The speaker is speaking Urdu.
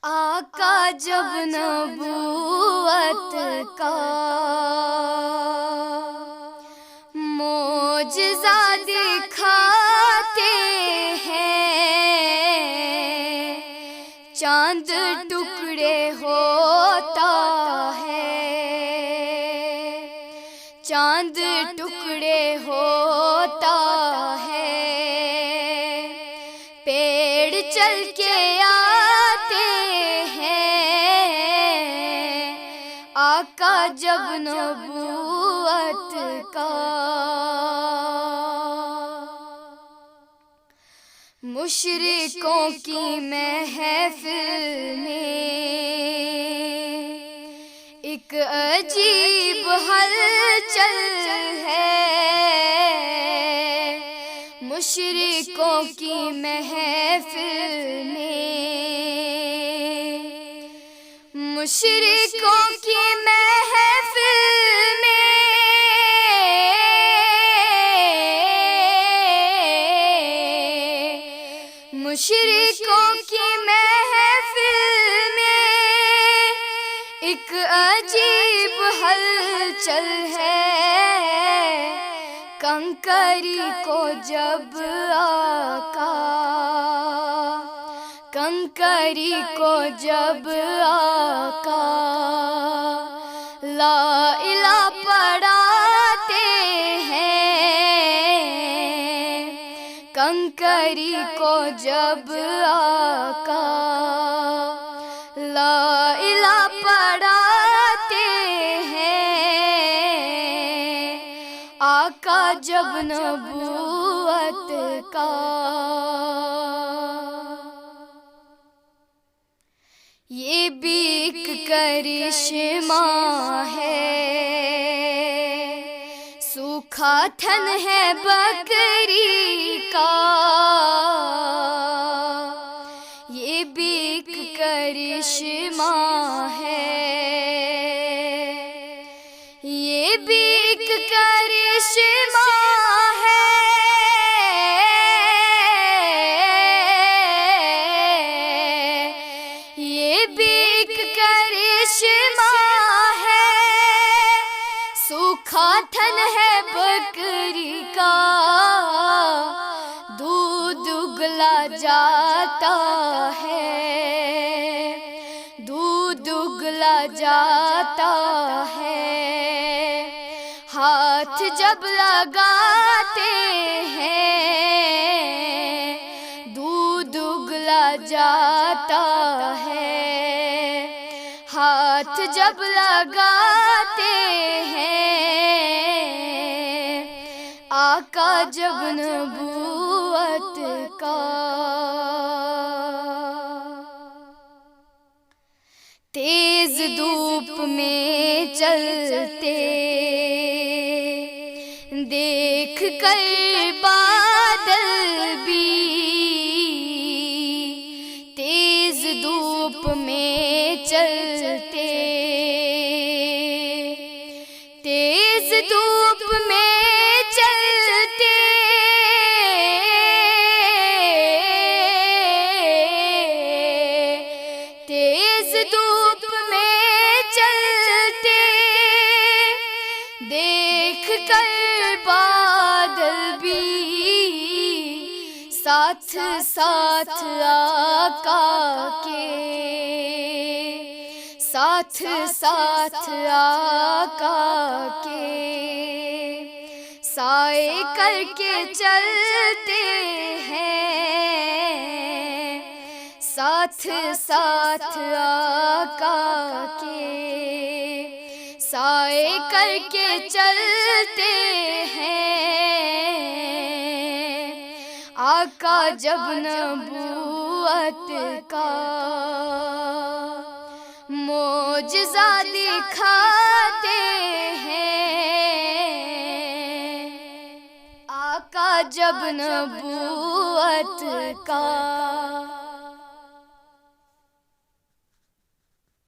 آقا جب نبوت کا معجزہ دکھاتے ہیں، چاند ٹکڑے ہوتا ہے، چاند ٹکڑے ہوتا ہے، پیڑ چل کے آتے ہیں، آقا جب نبوت کا مشرکوں کی محفل میں ایک عجیب ہلچل ہے، مشرکوں کی محفل میں، مشرکوں کی محفل میں مشرکوں کی محفل میں ایک عجیب ہلچل ہے، کنکری کو جب آقا، کنکری کو جب آقا لا الہ پڑھاتے ہیں، کنکری کو جب آقا لا الہ پڑھاتے ہیں، آقا جب نبوت کا یہ بھی ایک کرشمہ ہے، سوکھا تھن ہے بکری کا، یہ بھی ایک کرشمہ ہے، یہ بھی ایک کرشمہ ہے، یہ بھی ایک کرشمہ ہے، سوکھا تھن ہے بکری کا، دودھ اگلا جاتا ہے، دودھ اگلا جاتا ہے، ہاتھ جب لگاتے ہیں، دودھ اگلا جاتا ہے، ہاتھ جب لگاتے ہیں، آقا جب نبوت کا تیز دھوپ میں چلتے دیکھ کر بادل بھی، تیز دھوپ میں چلتے، تیز دھوپ میں چلتے، تیز دھوپ میں چلتے، دیکھ کر بادل بھی، ساتھ ساتھ آقا کے، ساتھ ساتھ آقا کے، سائے کر کے چلتے ہیں، ساتھ ساتھ آقا کے، سائے کر کے چلتے ہیں، آقا جب نبوت کا معجزہ دکھاتے ہیں، آقا جب نبوت کا